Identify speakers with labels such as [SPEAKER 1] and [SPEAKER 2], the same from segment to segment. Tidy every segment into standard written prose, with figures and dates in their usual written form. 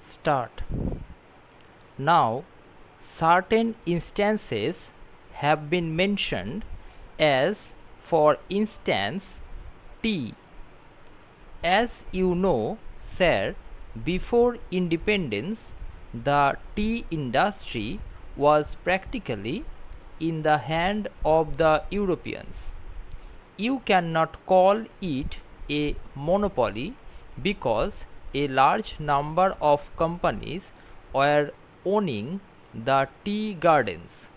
[SPEAKER 1] Start. Now, certain instances have been mentioned, as for instance tea. As you know, sir, before independence, the tea industry was practically in the hand of the Europeans. You cannot call it a monopoly because a large number of companies were owning the tea gardens.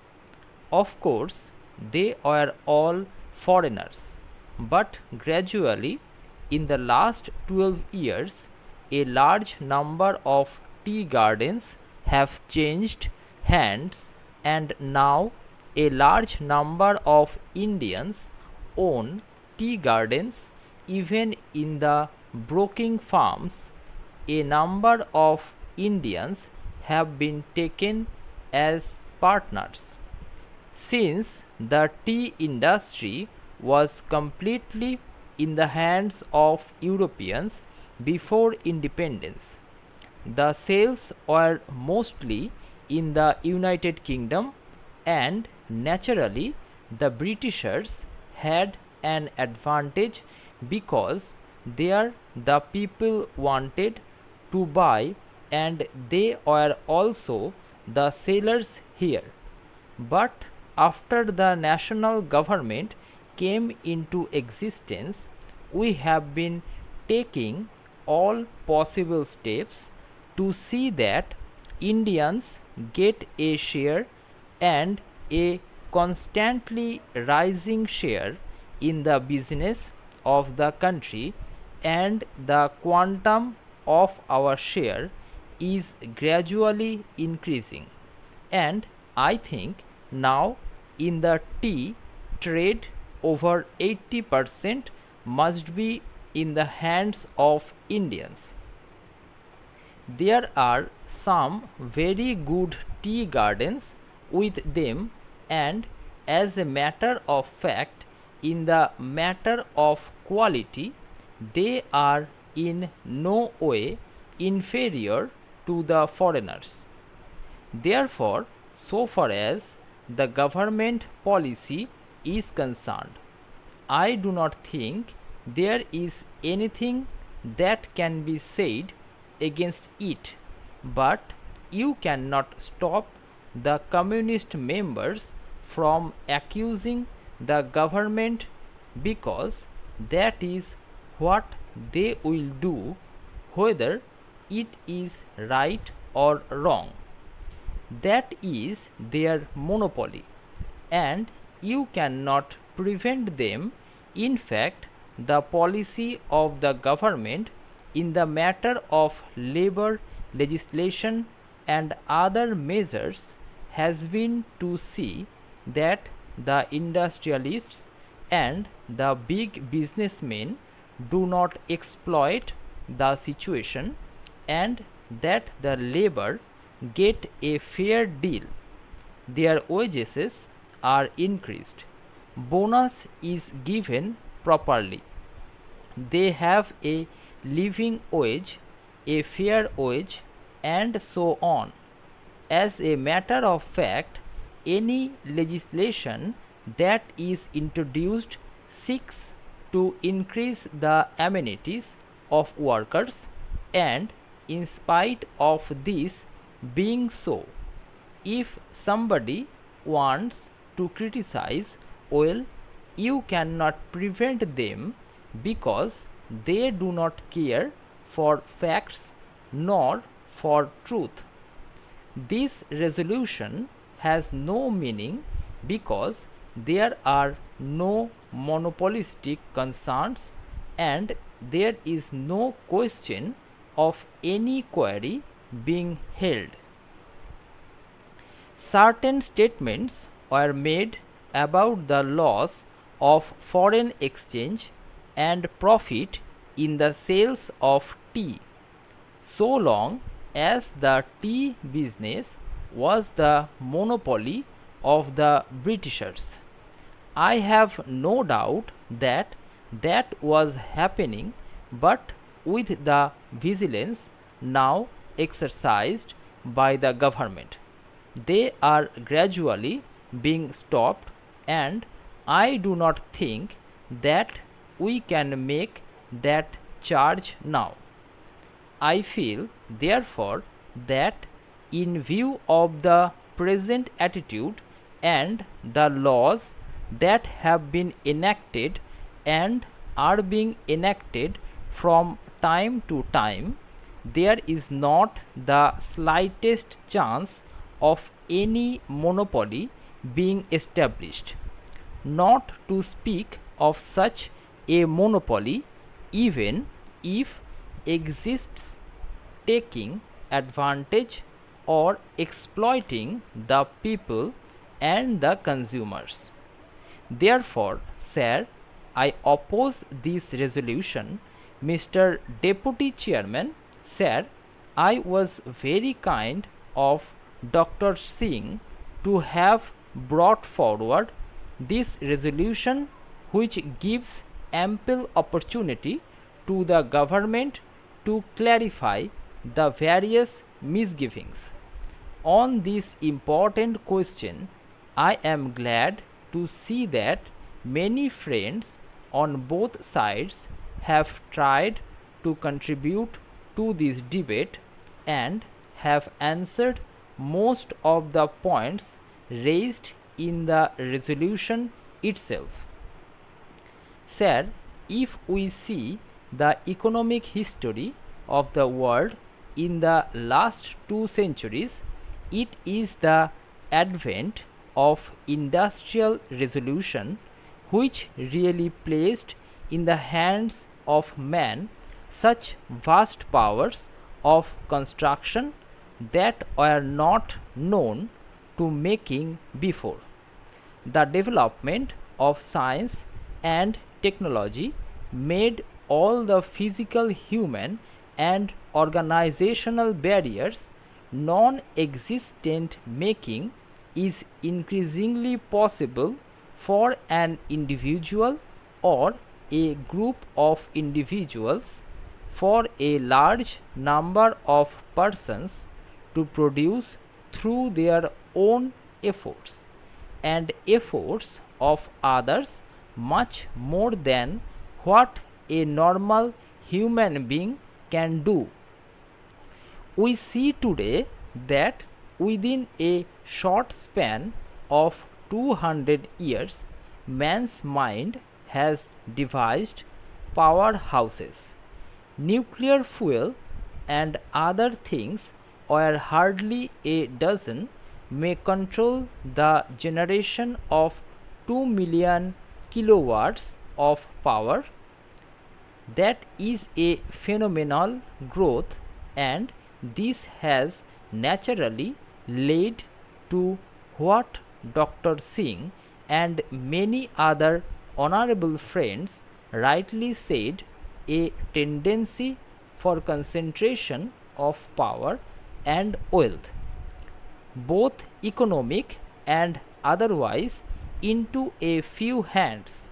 [SPEAKER 1] Of course, they were all foreigners, but gradually, in the last 12 years, a large number of tea gardens have changed hands, and now a large number of Indians own tea gardens. Even in the broking farms, a number of Indians have been taken as partners. Since the tea industry was completely in the hands of Europeans before independence, the sales were mostly in the United Kingdom, and naturally the Britishers had an advantage because there the people wanted to buy and they were also the sellers here. But after the national government came into existence, we have been taking all possible steps to see that Indians get a share, and a constantly rising share, in the business of the country, and the quantum of our share is gradually increasing. And I think now in the tea trade over 80% must be in the hands of Indians. There are some very good tea gardens with them, and as a matter of fact, in the matter of quality, they are in no way inferior to the foreigners. Therefore, so far as the government policy is concerned, I do not think there is anything that can be said against it, but you cannot stop the communist members from accusing the government, because that is what they will do, whether it is right or wrong. That is their monopoly, and you cannot prevent them. In fact, the policy of the government in the matter of labor legislation and other measures has been to see that the industrialists and the big businessmen do not exploit the situation, and that the labor get a fair deal. Their wages are increased, bonus is given properly, they have a living wage, a fair wage, and so on. As a matter of fact, any legislation that is introduced seeks to increase the amenities of workers, and in spite of this being so, if somebody wants to criticize, well, you cannot prevent them, because they do not care for facts nor for truth. This resolution has no meaning because there are no monopolistic concerns, and there is no question of any query being held. Certain statements were made about the loss of foreign exchange and profit in the sales of tea. So long as the tea business was the monopoly of the Britishers, I have no doubt that that was happening, but with the vigilance now exercised by the government. They are gradually being stopped, and I do not think that we can make that charge now. I feel, therefore, that in view of the present attitude and the laws that have been enacted and are being enacted from time to time, there is not the slightest chance of any monopoly being established. Not to speak of such a monopoly, even if exists taking advantage or exploiting the people and the consumers. Therefore, sir, I oppose this resolution. Mr. Deputy Chairman, sir, I was very kind of Dr. Singh to have brought forward this resolution, which gives ample opportunity to the government to clarify the various misgivings. On this important question, I am glad to see that many friends on both sides have tried to contribute to this debate and have answered most of the points raised in the resolution itself. Sir, if we see the economic history of the world in the last 2 centuries, it is the advent of industrial revolution which really placed in the hands of man such vast powers of construction that were not known to making before. The development of science and technology made all the physical, human, and organizational barriers non-existent, making is increasingly possible for an individual or a group of individuals, for a large number of persons, to produce through their own efforts and efforts of others much more than what a normal human being can do. We see today that within a short span of 200 years, man's mind has devised powerhouses. Nuclear fuel and other things, where hardly a dozen, may control the generation of 2 million kilowatts of power. That is a phenomenal growth, and this has naturally led to what Dr. Singh and many other honorable friends rightly said, a tendency for concentration of power and wealth, both economic and otherwise, into a few hands.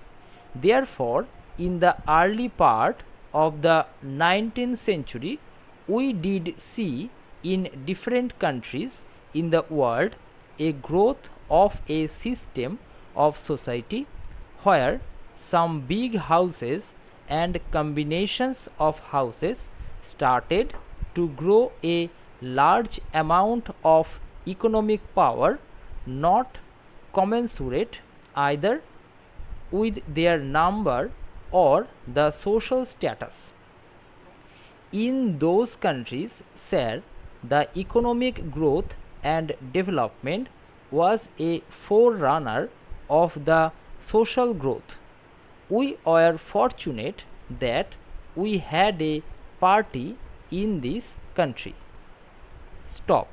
[SPEAKER 1] Therefore, in the early part of the 19th century, we did see in different countries in the world a growth of a system of society where some big houses and combinations of houses started to grow a large amount of economic power, not commensurate either with their number or the social status. In those countries, sir, the economic growth and development was a forerunner of the social growth. We were fortunate that we had a party in this country. Stop.